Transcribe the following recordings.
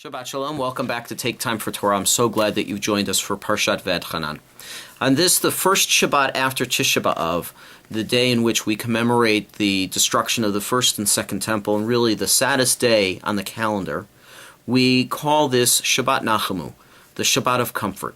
Shabbat Shalom. Welcome back to Take Time for Torah. I'm so glad that you've joined us for Parshat V'Etchanan. On this, the first Shabbat after Tisha B'Av, the day in which we commemorate the destruction of the first and second temple, and really the saddest day on the calendar, we call this Shabbat Nachamu, the Shabbat of comfort,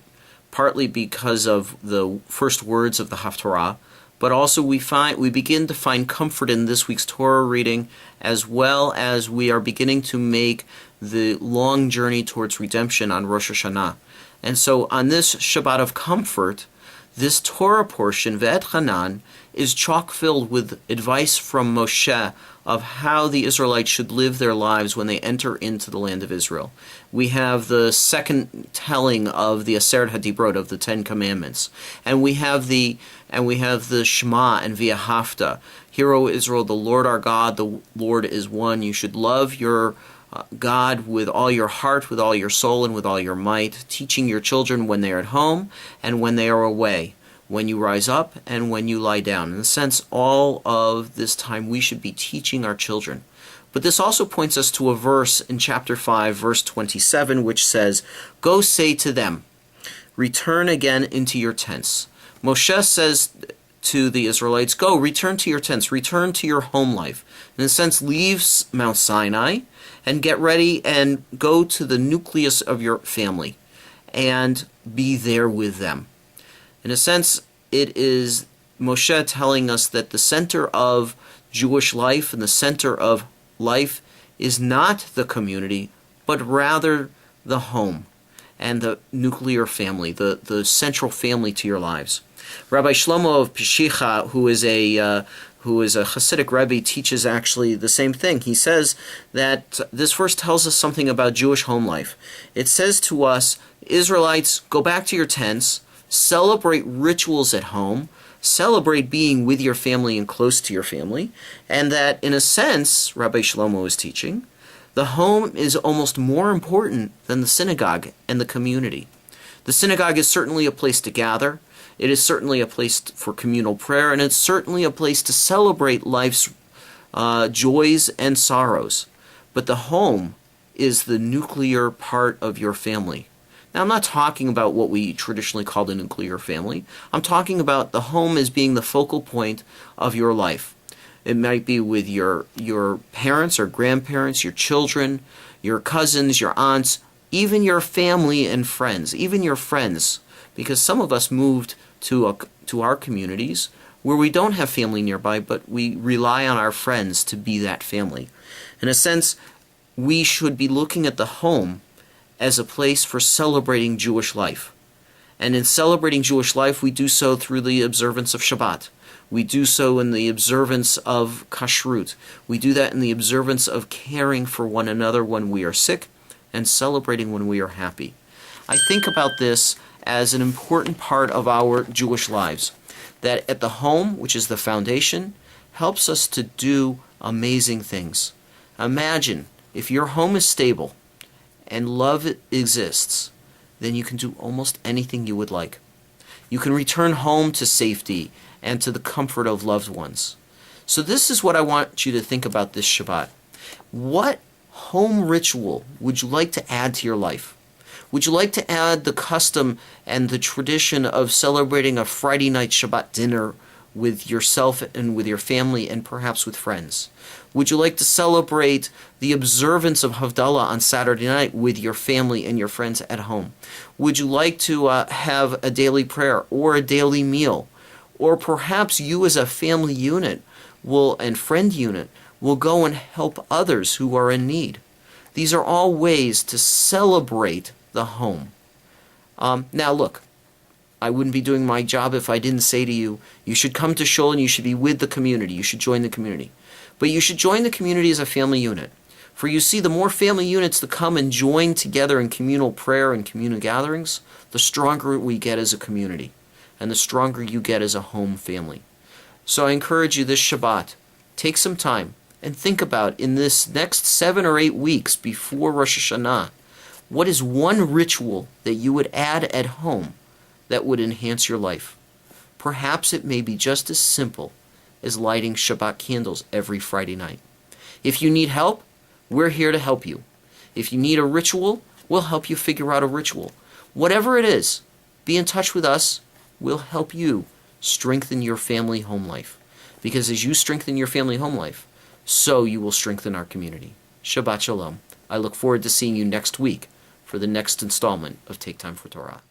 partly because of the first words of the Haftarah, but also we begin to find comfort in this week's Torah reading, as well as we are beginning to make the long journey towards redemption on Rosh Hashanah. And so on this Shabbat of comfort, this Torah portion, V'Etchanan, is chock-filled with advice from Moshe of how the Israelites should live their lives when they enter into the land of Israel. We have the second telling of the Aseret HaDibrot, of the Ten Commandments, and we have the Shema and V'Ahavta. Hear, O Israel, the Lord our God, the Lord is one. You should love your God with all your heart, with all your soul, and with all your might, teaching your children when they are at home and when they are away, when you rise up and when you lie down. In a sense, all of this time we should be teaching our children. But this also points us to a verse in chapter 5, verse 27, which says, "Go say to them, return again into your tents." Moshe says to the Israelites, go, return to your tents, return to your home life. In a sense, leave Mount Sinai and get ready and go to the nucleus of your family and be there with them. In a sense, it is Moshe telling us that the center of Jewish life and the center of life is not the community, but rather the home and the nuclear family, the central family to your lives. Rabbi Shlomo of Peshicha, who is a Hasidic Rabbi, teaches actually the same thing. He says that this verse tells us something about Jewish home life. It says to us, Israelites, go back to your tents, celebrate rituals at home, celebrate being with your family and close to your family, and that in a sense, Rabbi Shlomo is teaching, the home is almost more important than the synagogue and the community. The synagogue is certainly a place to gather. It is certainly a place for communal prayer, and it's certainly a place to celebrate life's joys and sorrows. But the home is the nuclear part of your family. Now, I'm not talking about what we traditionally call the nuclear family. I'm talking about the home as being the focal point of your life. It might be with your parents or grandparents, your children, your cousins, your aunts, even your family and friends, even your friends, because some of us moved to our communities where we don't have family nearby, but we rely on our friends to be that family. In a sense, we should be looking at the home as a place for celebrating Jewish life. And in celebrating Jewish life, we do so through the observance of Shabbat. We do so in the observance of Kashrut. We do that in the observance of caring for one another when we are sick and celebrating when we are happy. I think about this as an important part of our Jewish lives, that at the home, which is the foundation, helps us to do amazing things. Imagine if your home is stable and love exists, then you can do almost anything you would like. You can return home to safety and to the comfort of loved ones. So this is what I want you to think about this Shabbat. What home ritual would you like to add to your life? Would you like to add the custom and the tradition of celebrating a Friday night Shabbat dinner with yourself and with your family and perhaps with friends? Would you like to celebrate the observance of Havdalah on Saturday night with your family and your friends at home? Would you like to have a daily prayer or a daily meal? Or perhaps you as a family unit and friend unit will go and help others who are in need. These are all ways to celebrate the home. Now look, I wouldn't be doing my job if I didn't say to you, you should come to Shul and you should be with the community. You should join the community. But you should join the community as a family unit. For you see, the more family units that come and join together in communal prayer and communal gatherings, the stronger we get as a community, and the stronger you get as a home family. So I encourage you this Shabbat, take some time and think about, in this next 7 or 8 weeks before Rosh Hashanah, what is one ritual that you would add at home that would enhance your life? Perhaps it may be just as simple as lighting Shabbat candles every Friday night. If you need help, we're here to help you. If you need a ritual, we'll help you figure out a ritual. Whatever it is, be in touch with us. We'll help you strengthen your family home life. Because as you strengthen your family home life, so you will strengthen our community. Shabbat Shalom. I look forward to seeing you next week for the next installment of Take Time for Torah.